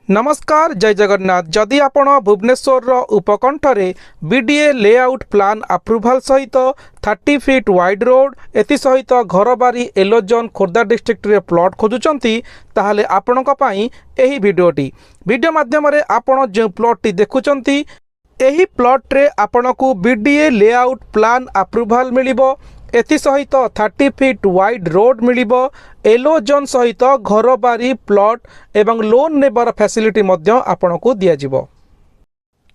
नमस्कार जय जगन्नाथ। जदि आपण भुवनेश्वर उपकंठरे बीडीए लेआउट प्लान अप्रूवाल सहित 30 फीट वाइड रोड एति सहित घर बारी येलो जोन खोर्धा डिस्ट्रिक्ट रे प्लॉट खोजुचंती ताहले आपणक पई एही वीडियो माध्यम रे आपण जे प्लॉट टी देखुचंती एही प्लॉट रे आपणकू बीडीए लेआउट प्लान अप्रूवाल मिलिबो। एथि सहित 30 फीट वाइड रोड मिलिबो। येलो जोन सहित घर बारी प्लॉट एवं लोन नेबर फैसिलिटी मध्य आपणकू दिया जिवो।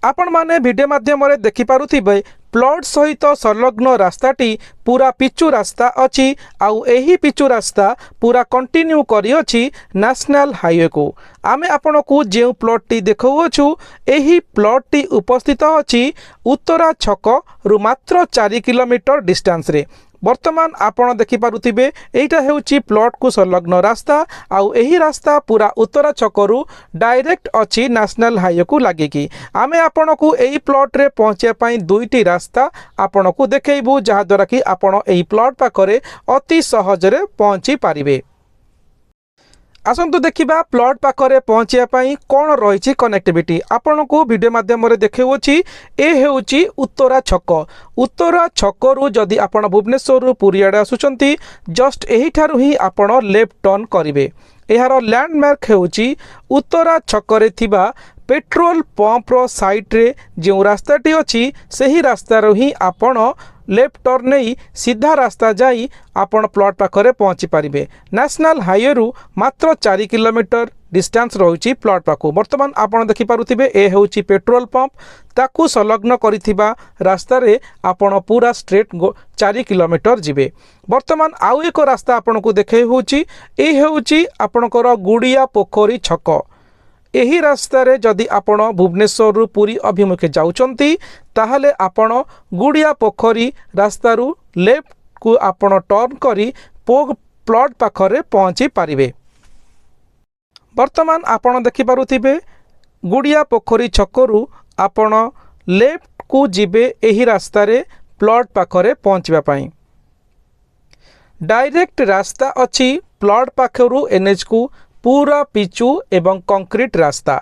आपण माने वीडियो माध्यम रे देखि पारुथिबे प्लॉट सहित संलग्न रास्ताटी पूरा पिचु रास्ता अछि आउ एही पिचु रास्ता पूरा कंटिन्यू करी अछि नेशनल हाईवे को। आमे आपणकू जे प्लॉट टी देखौछु एही प्लॉट टी उपस्थित अछि उत्तरा छक रु मात्र 4 किलोमीटर डिस्टेंस रे। वर्तमान आपण देखि पारुथिबे एटा हेउची प्लॉट को संलग्न रास्ता आउ एही रास्ता पूरा उत्तरा छकरू डायरेक्ट अछि नेशनल हाईवे को लागिकी। आमे आपणकू एही प्लॉट रे पहुंचे पई दुईटी रास्ता आपणकू देखैबू जहा द्वारा कि आपण एही प्लॉट पाखरे अति सहज रे पहुंची पारिबे। आसंतु देखिबा प्लॉट पाखरे पहुंचिया पई कोन रहिछि कनेक्टिविटी आपणकू वीडियो माध्यम रे देखैउछि। ए हेउछि उत्तरा छक। उत्तरा छकरू जदि आपण भुवनेश्वर पुरी आडे आसुचंती जस्ट एही ठारू ही आपण लेफ्ट टर्न करिवे। एहार लैंडमार्क हेउछि उत्तरा छकरे थिबा पेट्रोल पंप रो साइड रे जे रास्ताटी अछि सही रास्ता रो ही आपण लेफ्ट टर्न नहीं सीधा रास्ता जाई आपण प्लॉट पाखरे पहुंची पारिबे। नेशनल हाईवे रु मात्र 4 किलोमीटर डिस्टेंस रहुछि प्लॉट पाखु। वर्तमान आपण देखि पारुथिबे ए हेउछि पेट्रोल पंप ताकू संलग्न करिथिबा रास्ता रे आपण पूरा स्ट्रेट 4 किलोमीटर जिवे। वर्तमान आउ एक रास्ता आपण को देखै होछि ए हेउछि आपणकर गुड़िया पोखरी छक। एही रास्ता रे जदि आपण भुवनेश्वर रु पुरी अभिमुखे जाउचंती ताहले आपण गुड़िया पोखरी रास्ता रु लेफ्ट को आपण टर्न करी प्लॉट पाखरे पहुंची पारिबे। वर्तमान आपण देखि पारुथिबे गुड़िया पोखरी छकरू आपण लेफ्ट को जिबे एही रास्ता रे प्लॉट पाखरे पहुंचबा पई। डायरेक्ट रास्ता अछि प्लॉट पाखरू एनएच को पूरा पिचु एवं कंक्रीट रास्ता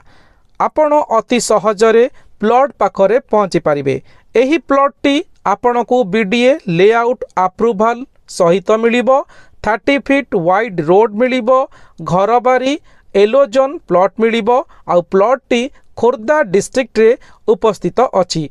आपण अति सहजरे प्लॉट पाखरे पहुंची पारिबे। एही प्लॉट टी आपण को बीडीए लेआउट अप्रूवाल सहित मिलिबो। 30 फीट वाइड रोड मिलिबो। घर बारी येलो जोन प्लॉट मिलिबो आउ प्लॉट टी खोर्धा डिस्ट्रिक्ट रे उपस्थित अछि।